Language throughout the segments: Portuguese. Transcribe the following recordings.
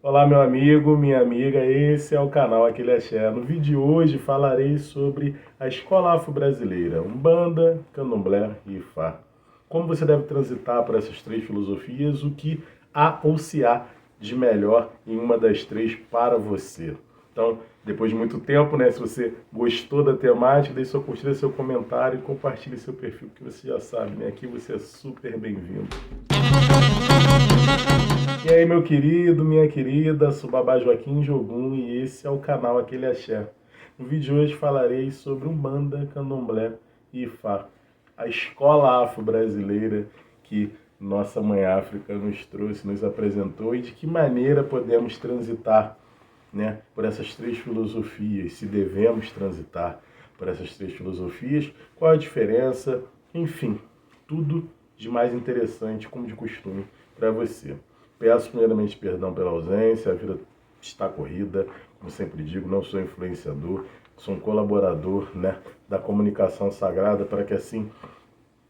Olá, meu amigo, minha amiga, esse é o canal Aquele Axé. No vídeo de hoje falarei sobre a escola afro-brasileira, Umbanda, Candomblé e Ifá. Como você deve transitar por essas três filosofias, o que há ou se há de melhor em uma das três para você. Então, depois de muito tempo, se você gostou da temática, deixe sua curtida, seu comentário e compartilhe seu perfil, porque você já sabe, aqui você é super bem-vindo. E aí, meu querido, minha querida, sou Babá Joaquim Jogum e esse é o canal Aquele Axé. No vídeo de hoje falarei sobre Umbanda, Candomblé e Ifá, a escola afro-brasileira que nossa Mãe África nos trouxe, nos apresentou e de que maneira podemos transitar por essas três filosofias, se devemos transitar por essas três filosofias, qual a diferença, enfim, tudo de mais interessante, como de costume, para você. Peço primeiramente perdão pela ausência, a vida está corrida, como sempre digo, não sou influenciador, sou um colaborador da comunicação sagrada para que assim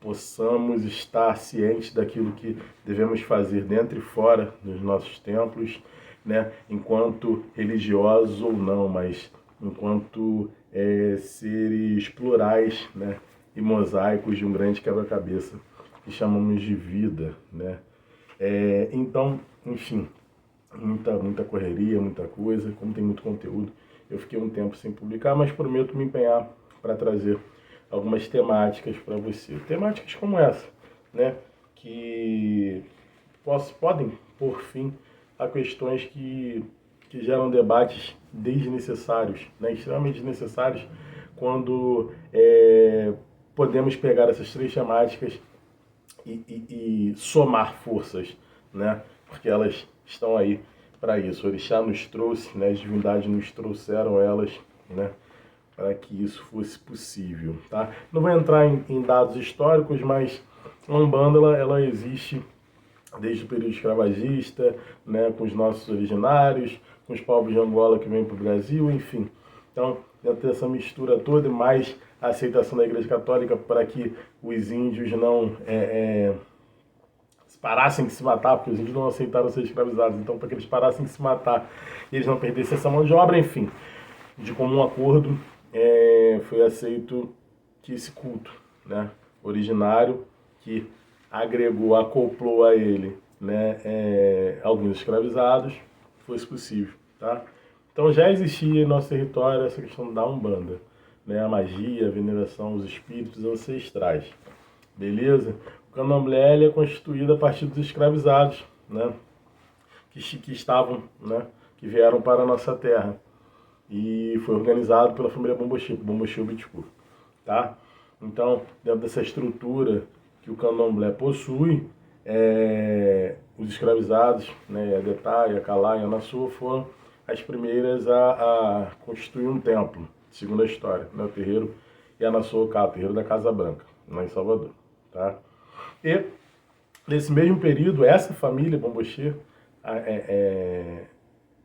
possamos estar cientes daquilo que devemos fazer dentro e fora dos nossos templos, enquanto religiosos ou não, mas enquanto seres plurais, e mosaicos de um grande quebra-cabeça que chamamos de vida, Então, enfim, muita correria, muita coisa, como tem muito conteúdo, eu fiquei um tempo sem publicar, mas prometo me empenhar para trazer algumas temáticas para você. Temáticas como essa, que podem pôr fim a questões que geram debates desnecessários, extremamente desnecessários, quando podemos pegar essas três temáticas e somar forças, porque elas estão aí para isso. O Orixá nos trouxe, as divindades nos trouxeram elas, para que isso fosse possível, tá? Não vou entrar em dados históricos, mas a Umbanda ela existe desde o período escravagista, com os nossos originários, com os povos de Angola que vêm para o Brasil, enfim. Então, dentro dessa mistura toda, mais a aceitação da Igreja Católica para que os índios não parassem de se matar, porque os índios não aceitaram ser escravizados, então para que eles parassem de se matar e eles não perdessem essa mão de obra, enfim, de comum acordo, foi aceito que esse culto originário, que agregou, acoplou a ele alguns escravizados, fosse possível, tá? Então já existia em nosso território essa questão da Umbanda, a magia, a veneração aos espíritos ancestrais, beleza? O Candomblé é constituído a partir dos escravizados, que estavam, que vieram para a nossa terra, e foi organizado pela família Bombochê Bitcourt, tá? Então, dentro dessa estrutura que o Candomblé possui, os escravizados, a Detá, a Calá e a Nassua foram as primeiras a constituir um templo, segundo a história, o terreiro Yanassua, o terreiro da Casa Branca, lá em Salvador, tá? E nesse mesmo período, essa família Bombochê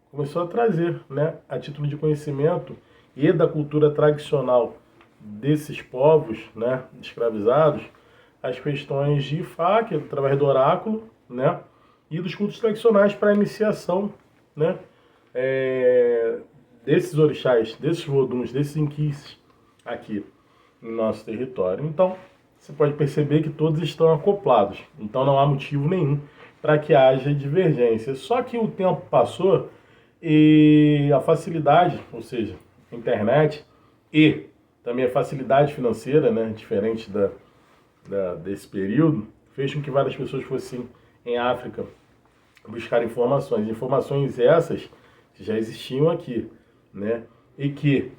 começou a trazer, a título de conhecimento e da cultura tradicional desses povos, escravizados, as questões de Ifá, que é através do oráculo, e dos cultos tradicionais para a iniciação, desses orixás, desses voduns, desses inquices aqui no nosso território. Então, você pode perceber que todos estão acoplados, então não há motivo nenhum para que haja divergência. Só que o tempo passou e a facilidade, ou seja, a internet e também a facilidade financeira, diferente desse período, fez com que várias pessoas fossem em África buscar informações. Informações essas que já existiam aqui, e que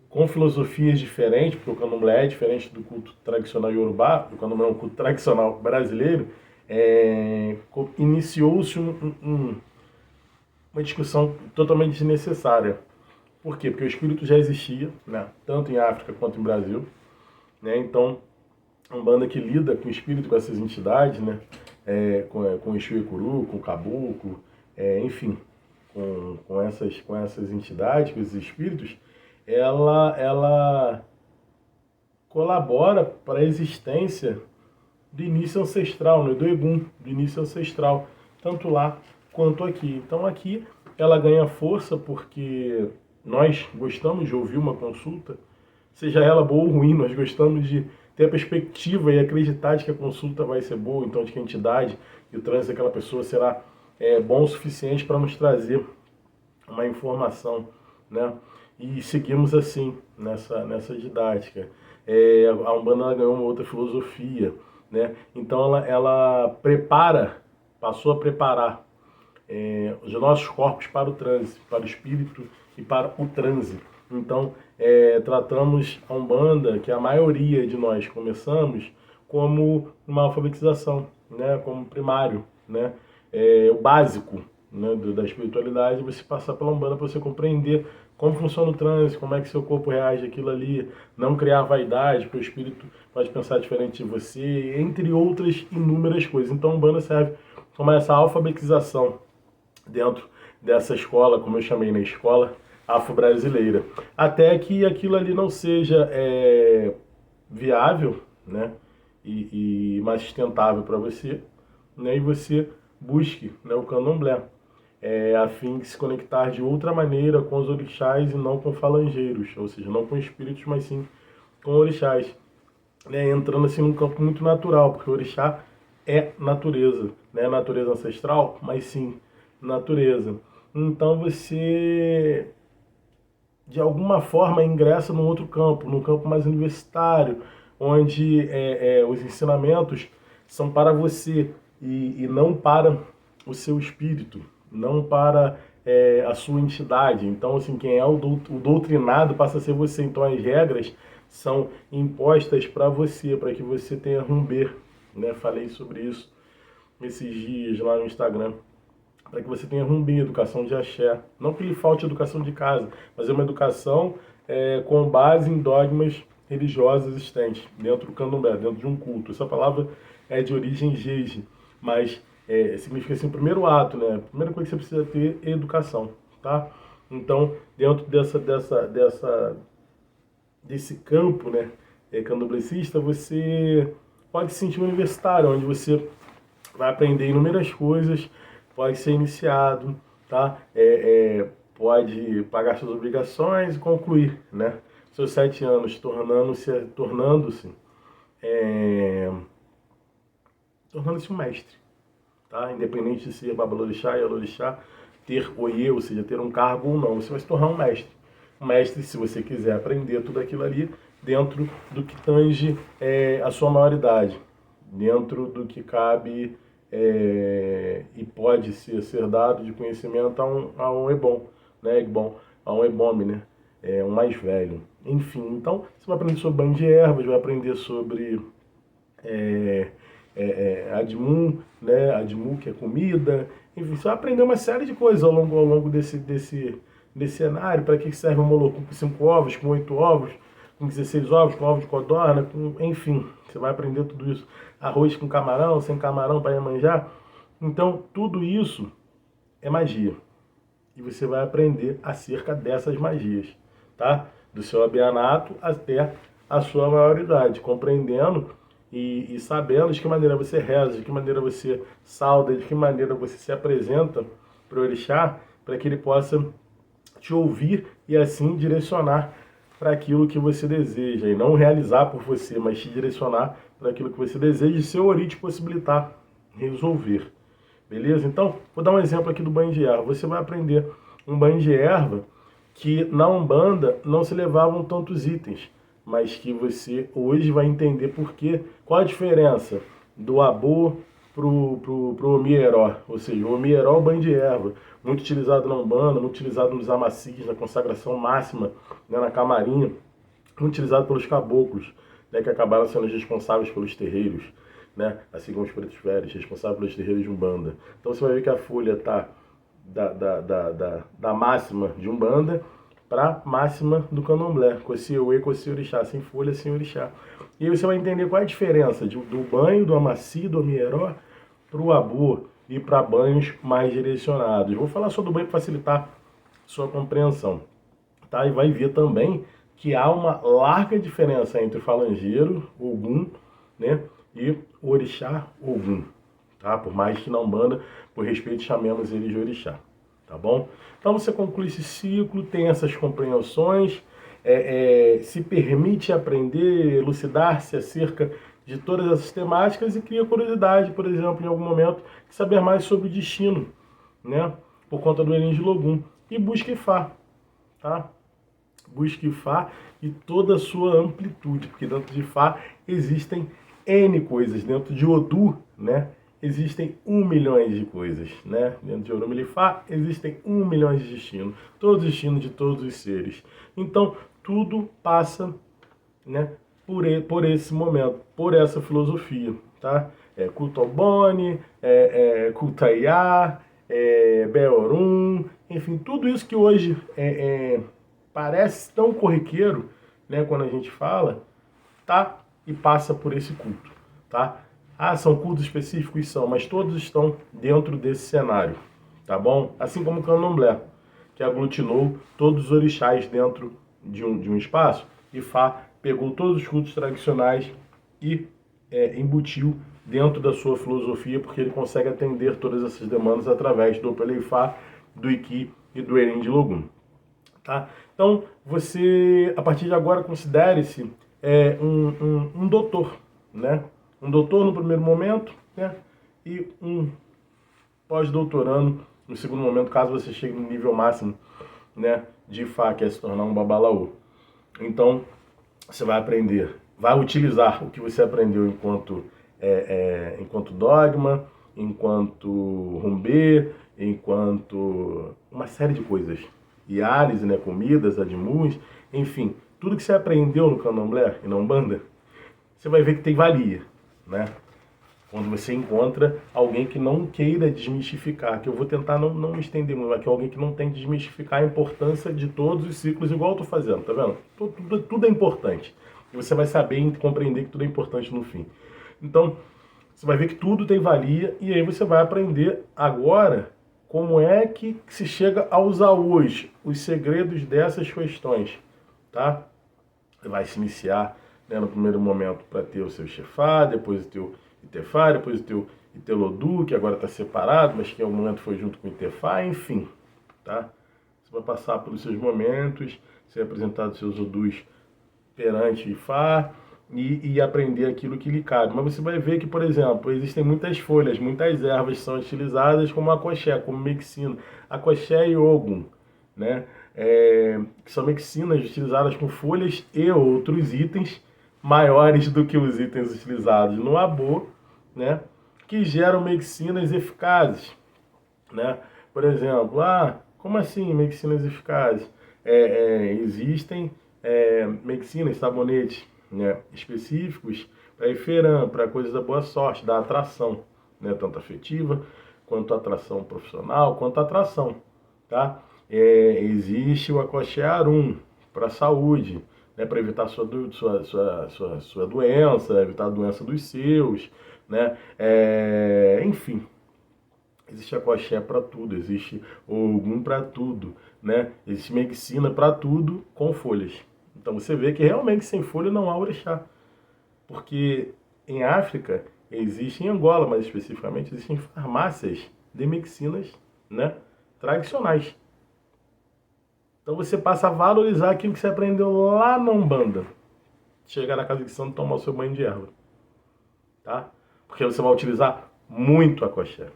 com filosofias diferentes, porque o Candomblé é diferente do culto tradicional iorubá, o Candomblé é um culto tradicional brasileiro, iniciou-se uma discussão totalmente desnecessária. Por quê? Porque o espírito já existia, tanto em África quanto em Brasil, Então, uma banda que lida com o espírito, com essas entidades, com o Exu Ecuru, com o Caboclo, enfim, com essas entidades, com esses espíritos, ela colabora para a existência do início ancestral, do Egum, do início ancestral, tanto lá quanto aqui. Então aqui ela ganha força porque nós gostamos de ouvir uma consulta, seja ela boa ou ruim, nós gostamos de ter a perspectiva e acreditar de que a consulta vai ser boa, então de que a entidade e o trânsito daquela pessoa será bom o suficiente para nos trazer uma informação, né? E seguimos assim nessa didática. A Umbanda ela ganhou uma outra filosofia, né? Então ela passou a preparar os nossos corpos para o trânsito, para o espírito e para o transe. Então, tratamos a Umbanda, que a maioria de nós começamos, como uma alfabetização, né? Como primário, né? O básico, né? Da espiritualidade, você passar pela Umbanda para você compreender como funciona o trânsito, como é que seu corpo reage àquilo ali, não criar vaidade, porque o espírito pode pensar diferente de você, entre outras inúmeras coisas. Então, a Umbanda serve como essa alfabetização dentro dessa escola, como eu chamei na escola afro-brasileira, até que aquilo ali não seja viável, né, e mais sustentável para você, né, e você busque, né, o candomblé, a fim de se conectar de outra maneira com os orixás e não com falangeiros, ou seja, não com espíritos, mas sim com orixás, né, entrando assim num campo muito natural, porque o orixá é natureza, não é natureza ancestral, mas sim natureza. Então você, de alguma forma, ingressa num outro campo, num campo mais universitário, onde os ensinamentos são para você e não para o seu espírito, não para a sua entidade. Então, assim, quem é o doutrinado passa a ser você. Então, as regras são impostas para você, para que você tenha rumber, né? Falei sobre isso esses dias lá no Instagram, para que você tenha rumbi, educação de axé. Não que lhe falte educação de casa, mas é uma educação com base em dogmas religiosos existentes dentro do candomblé, dentro de um culto. Essa palavra é de origem jeje, mas significa assim, o primeiro ato, né? A primeira coisa que você precisa ter é educação, tá? Então, dentro desse campo, né, candomblessista, você pode se sentir um universitário, onde você vai aprender inúmeras coisas, pode ser iniciado, tá? Pode pagar suas obrigações e concluir, né? Seus 7 anos tornando-se um mestre, tá? Independente de ser babalorixá, yalorixá, ter oiê, ou seja, ter um cargo ou não, você vai se tornar um mestre. Um mestre, se você quiser aprender tudo aquilo ali, dentro do que tange a sua maioridade, dentro do que cabe e pode ser dado de conhecimento a um ebom, né, Egbon, a um ebome, né, um mais velho. Enfim, então você vai aprender sobre banho de ervas, vai aprender sobre Admun, né, Admu, que é comida, enfim, você vai aprender uma série de coisas ao longo desse cenário. Para que serve um molocu com 5 ovos, com 8 ovos, com 16 ovos, com ovos de codorna, enfim, você vai aprender tudo isso. Arroz com camarão, sem camarão para manjar. Então, tudo isso é magia. E você vai aprender acerca dessas magias, tá? Do seu abianato até a sua maioridade, compreendendo e sabendo de que maneira você reza, de que maneira você sauda, de que maneira você se apresenta para o orixá, para que ele possa te ouvir e assim direcionar para aquilo que você deseja, e não realizar por você, mas te direcionar para aquilo que você deseja e seu ori te possibilitar resolver. Beleza? Então, vou dar um exemplo aqui do banho de erva. Você vai aprender um banho de erva que na Umbanda não se levavam tantos itens, mas que você hoje vai entender por quê. Qual a diferença do abô pro omieró? Ou seja, o omieró é o banho de erva, muito utilizado na Umbanda, muito utilizado nos amacis, na consagração máxima, né, na camarinha, muito utilizado pelos caboclos, né, que acabaram sendo os responsáveis pelos terreiros, né, assim como os pretos velhos, responsáveis pelos terreiros de Umbanda. Então você vai ver que a folha está da máxima de Umbanda para máxima do candomblé, com esse uê, com esse orixá, sem folha, sem orixá. E aí você vai entender qual é a diferença do banho, do amaci, do omieró, para o abô e para banhos mais direcionados. Vou falar só do banho para facilitar sua compreensão, tá? E vai ver também que há uma larga diferença entre o falangeiro, Ogum, né, e o orixá Ogum, tá? Por mais que na Umbanda, por respeito, chamemos eles de orixá. tá bom? Então você conclui esse ciclo, tem essas compreensões, se permite aprender, elucidar-se acerca de todas essas temáticas e cria curiosidade, por exemplo, em algum momento, de saber mais sobre o destino, né? Por conta do Enem de Logum. E busque Fá, tá? Busque Fá e toda a sua amplitude, porque dentro de Fá existem N coisas, dentro de Odu, né? Existem 1 milhão de coisas, né? Dentro de Orumilí Fá existem 1 milhão de destinos, todos os destinos de todos os seres. Então, tudo passa, né, por esse momento, por essa filosofia, tá? Culto ao Boni, culto a Iá, Beorum, enfim, tudo isso que hoje parece tão corriqueiro, né, quando a gente fala, tá? E passa por esse culto, tá? Ah, são cultos específicos? São, mas todos estão dentro desse cenário, tá bom? Assim como o Candomblé, que aglutinou todos os orixás dentro de um espaço, e Fá pegou todos os cultos tradicionais e embutiu dentro da sua filosofia, porque ele consegue atender todas essas demandas através do Opeleifá, do Iki e do Erim de Logum. Tá? Então, você, a partir de agora, considere-se um doutor, né? Um doutor no primeiro momento, né? E um pós-doutorando no segundo momento, caso você chegue no nível máximo, né, de Fá, que é se tornar um babalaô. Então, você vai aprender, vai utilizar o que você aprendeu enquanto dogma, enquanto rumbê, enquanto uma série de coisas. Iares, né, comidas, admuns, enfim, tudo que você aprendeu no Candomblé e na Umbanda, você vai ver que tem valia, né? Quando você encontra alguém que não queira desmistificar, que eu vou tentar não me estender muito, mas que é alguém que não tem que desmistificar a importância de todos os ciclos, igual eu estou fazendo, tá vendo? Tudo é importante. E você vai saber e compreender que tudo é importante no fim. Então, você vai ver que tudo tem valia e aí você vai aprender agora como é que se chega a usar hoje os segredos dessas questões, tá? Você vai se iniciar, né, no primeiro momento para ter o seu Chefá, depois o teu Itefá, depois o teu Itelodu, que agora está separado, mas que em algum momento foi junto com o Itefá, enfim, tá? Você vai passar pelos seus momentos, ser apresentado os seus Odus perante Ifá e aprender aquilo que lhe cabe. Mas você vai ver que, por exemplo, existem muitas folhas, muitas ervas que são utilizadas como acoxé, como mexina, acoxé e ogum, né? Que são mexinas utilizadas com folhas e outros itens maiores do que os itens utilizados no abô, né, que geram medicinas eficazes, né? Por exemplo, como assim medicinas eficazes? Existem medicinas, sabonetes, né, específicos para Iferã, para coisas da boa sorte, da atração, né, tanto afetiva, quanto atração profissional, quanto atração, tá? Existe o Acoxé Arum para a saúde, né, para evitar sua doença, evitar a doença dos seus, né? Enfim, existe Acoxé para tudo, existe Ogum para tudo, né? Existe medicina para tudo com folhas. Então você vê que realmente sem folha não há orixá. Porque em África, existe em Angola, mais especificamente, existem farmácias de medicinas, né, tradicionais. Então você passa a valorizar aquilo que você aprendeu lá na Umbanda. Chegar na casa de santo e tomar o seu banho de erva. Tá? Porque você vai utilizar muito a Acoxé.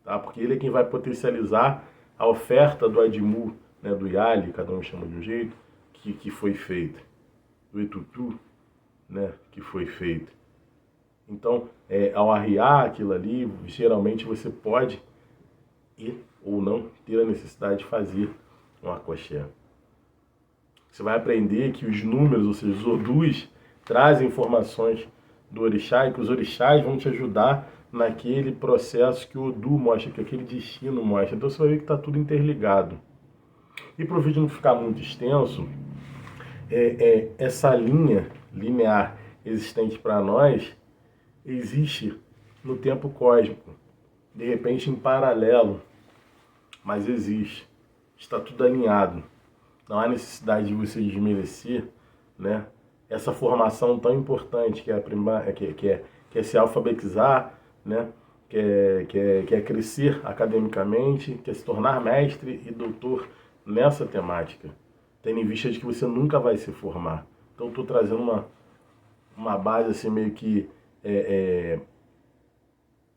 Tá? Porque ele é quem vai potencializar a oferta do Admu, né, do Yali, cada um chama de um jeito, que foi feita. Do Etutu, né, que foi feita. Então, ao arriar aquilo ali, geralmente você pode ir ou não ter a necessidade de fazer um acoxé. Você vai aprender que os números, ou seja, os odus, trazem informações do orixá e que os orixás vão te ajudar naquele processo que o odu mostra, que aquele destino mostra. Então você vai ver que está tudo interligado. E para o vídeo não ficar muito extenso, essa linha linear existente para nós existe no tempo cósmico, de repente em paralelo, mas existe. Está tudo alinhado. Não há necessidade de você desmerecer, né, essa formação tão importante que é se alfabetizar, né, quer crescer academicamente, quer se tornar mestre e doutor nessa temática, tendo em vista de que você nunca vai se formar. Então estou trazendo uma base assim meio que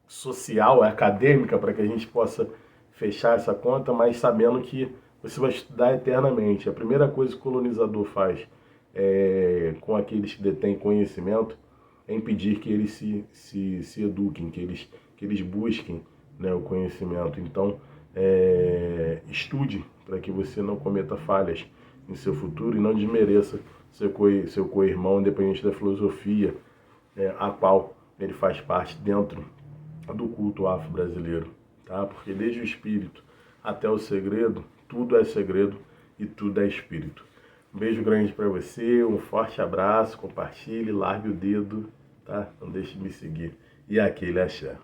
social, acadêmica, para que a gente possa fechar essa conta, mas sabendo que você vai estudar eternamente. A primeira coisa que o colonizador faz com aqueles que detêm conhecimento é impedir que eles se eduquem, que eles busquem, né, o conhecimento. Então, estude para que você não cometa falhas em seu futuro e não desmereça seu co-irmão, independente da filosofia a qual ele faz parte dentro do culto afro-brasileiro, tá? Porque desde o espírito até o segredo, tudo é segredo e tudo é espírito. Um beijo grande para você, um forte abraço, compartilhe, largue o dedo, tá? Não deixe de me seguir. E aquele axé.